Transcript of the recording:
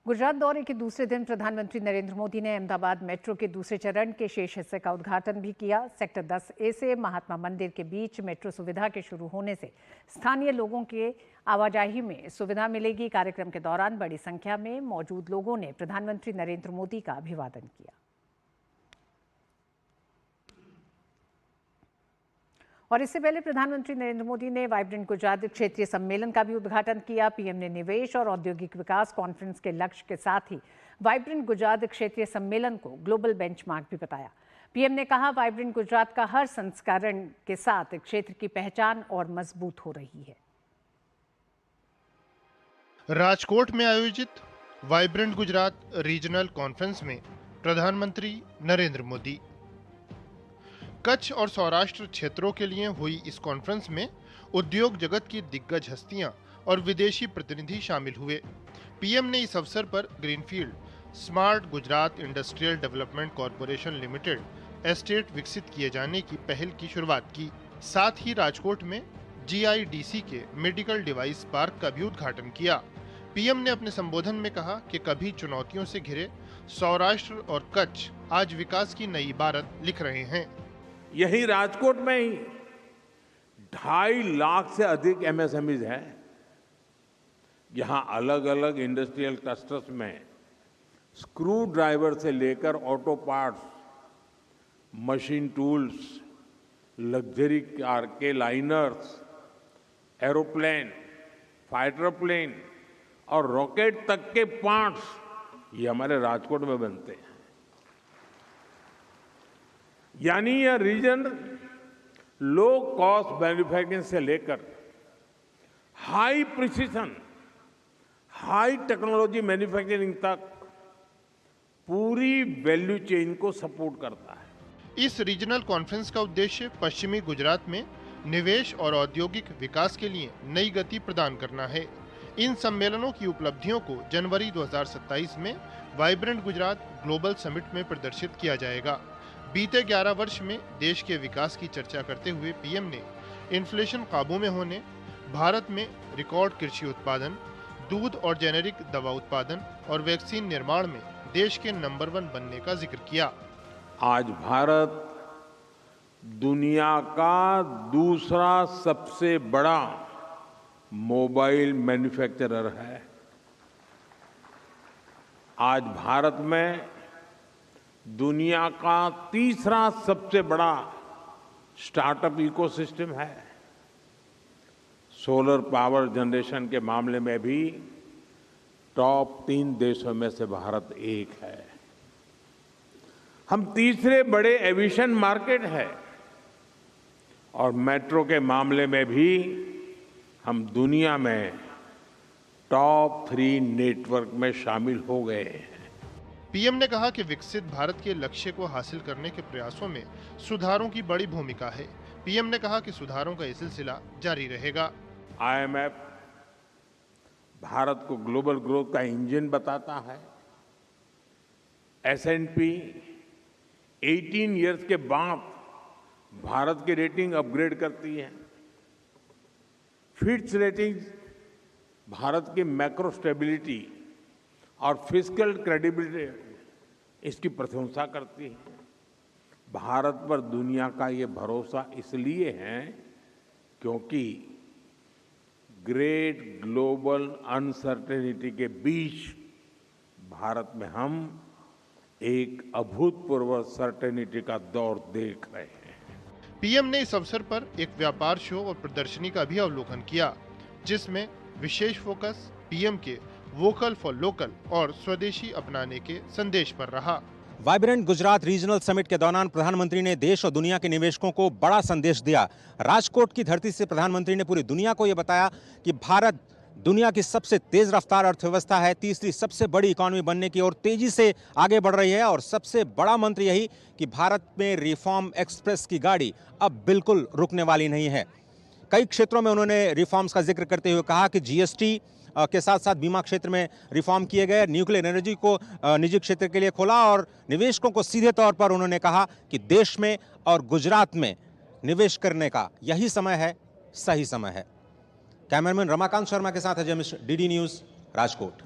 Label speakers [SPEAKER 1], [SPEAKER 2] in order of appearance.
[SPEAKER 1] गुजरात दौरे के दूसरे दिन प्रधानमंत्री नरेंद्र मोदी ने अहमदाबाद मेट्रो के दूसरे चरण के शेष हिस्से का उद्घाटन भी किया। सेक्टर 10A से महात्मा मंदिर के बीच मेट्रो सुविधा के शुरू होने से स्थानीय लोगों के आवाजाही में सुविधा मिलेगी। कार्यक्रम के दौरान बड़ी संख्या में मौजूद लोगों ने प्रधानमंत्री नरेंद्र मोदी का अभिवादन किया। और इससे पहले प्रधानमंत्री नरेंद्र मोदी ने वाइब्रेंट गुजरात क्षेत्रीय सम्मेलन का भी उद्घाटन किया। पीएम ने निवेश और औद्योगिक विकास कॉन्फ्रेंस के लक्ष्य के साथ ही वाइब्रेंट गुजरात क्षेत्रीय सम्मेलन को ग्लोबल बेंचमार्क भी बताया। पीएम ने कहा, वाइब्रेंट गुजरात का हर संस्करण के साथ क्षेत्र की पहचान और मजबूत हो रही है।
[SPEAKER 2] राजकोट में आयोजित वाइब्रेंट गुजरात रीजनल कॉन्फ्रेंस में प्रधानमंत्री नरेंद्र मोदी। कच्छ और सौराष्ट्र क्षेत्रों के लिए हुई इस कॉन्फ्रेंस में उद्योग जगत की दिग्गज हस्तियां और विदेशी प्रतिनिधि शामिल हुए। पीएम ने इस अवसर पर greenfield smart Gujarat industrial development corporation limited estate विकसित किए जाने की पहल की शुरुआत की। साथ ही राजकोट में GIDC के मेडिकल डिवाइस पार्क का भी उद्घाटन किया। पीएम ने अपने संबोधन में कहा कि कभी चुनौतियों से घिरे सौराष्ट्र और कच्छ आज विकास की नई इबारत लिख रहे हैं।
[SPEAKER 3] यही राजकोट में ही 2.5 लाख से अधिक MSMEs हैं। यहां अलग अलग इंडस्ट्रियल क्लस्टर्स में स्क्रू ड्राइवर से लेकर auto parts, machine tools, luxury car के लाइनर्स, एरोप्लेन, फाइटर प्लेन और रॉकेट तक के पार्ट्स ये हमारे राजकोट में बनते हैं। यानी यह रीजन लो कॉस्ट मैन्युफैक्चरिंग से लेकर high precision, high technology manufacturing तक पूरी वैल्यू चेन को सपोर्ट करता है।
[SPEAKER 2] इस रीजनल कॉन्फ्रेंस का उद्देश्य पश्चिमी गुजरात में निवेश और औद्योगिक विकास के लिए नई गति प्रदान करना है। इन सम्मेलनों की उपलब्धियों को जनवरी 2027 में वाइब्रेंट गुजरात ग्लोबल समिट में प्रदर्शित किया जाएगा। बीते 11 वर्ष में देश के विकास की चर्चा करते हुए पीएम ने इन्फ्लेशन काबू में होने, भारत में रिकॉर्ड कृषि उत्पादन, दूध और जेनेरिक दवा उत्पादन और वैक्सीन निर्माण में देश के नंबर 1 बनने का जिक्र किया।
[SPEAKER 3] आज भारत दुनिया का दूसरा सबसे बड़ा मोबाइल मैन्युफैक्चरर है। आज भारत में दुनिया का तीसरा सबसे बड़ा स्टार्टअप इकोसिस्टम है। सोलर पावर जनरेशन के मामले में भी टॉप 3 देशों में से भारत एक है। हम तीसरे बड़े एविएशन मार्केट है और मेट्रो के मामले में भी हम दुनिया में टॉप 3 नेटवर्क में शामिल हो गए हैं।
[SPEAKER 2] पीएम ने कहा कि विकसित भारत के लक्ष्य को हासिल करने के प्रयासों में सुधारों की बड़ी भूमिका है। पीएम ने कहा कि सुधारों का ये सिलसिला जारी रहेगा।
[SPEAKER 3] IMF भारत को ग्लोबल ग्रोथ का इंजन बताता है। S&P 18 इयर्स के बाद भारत की रेटिंग अपग्रेड करती है। फिच रेटिंग भारत की मैक्रो स्टेबिलिटी और फिस्कल क्रेडिबिलिटी इसकी प्रशंसा करती है। भारत पर दुनिया का ये भरोसा इसलिए है क्योंकि ग्रेट ग्लोबल अनसर्टेनिटी के बीच भारत में हम एक अभूतपूर्व सर्टेनिटी का दौर देख रहे हैं।
[SPEAKER 2] पीएम ने इस अवसर पर एक व्यापार शो और प्रदर्शनी का भी अवलोकन किया, जिसमें विशेष फोकस पीएम के वोकल फॉर लोकल और स्वदेशी अपनाने के संदेश पर रहा।
[SPEAKER 4] वाइब्रेंट गुजरात रीजनल समिट के दौरान प्रधानमंत्री ने देश और दुनिया के निवेशकों को बड़ा संदेश दिया। राजकोट की धरती से प्रधानमंत्री ने पूरी दुनिया को यह बताया कि भारत दुनिया की सबसे तेज रफ्तार अर्थव्यवस्था है, तीसरी सबसे बड़ी इकोनॉमी बनने की ओर तेजी से आगे बढ़ रही है और सबसे बड़ा मंत्र यही कि भारत में रिफॉर्म एक्सप्रेस की गाड़ी अब बिल्कुल रुकने वाली नहीं है। कई क्षेत्रों में उन्होंने रिफॉर्म्स का जिक्र करते हुए कहा कि GST के साथ साथ बीमा क्षेत्र में रिफॉर्म किए गए, न्यूक्लियर एनर्जी को निजी क्षेत्र के लिए खोला और निवेशकों को सीधे तौर पर उन्होंने कहा कि देश में और गुजरात में निवेश करने का यही समय है, सही समय है। कैमरामैन रमाकांत शर्मा के साथ अजय मिश्र, DD न्यूज़, राजकोट।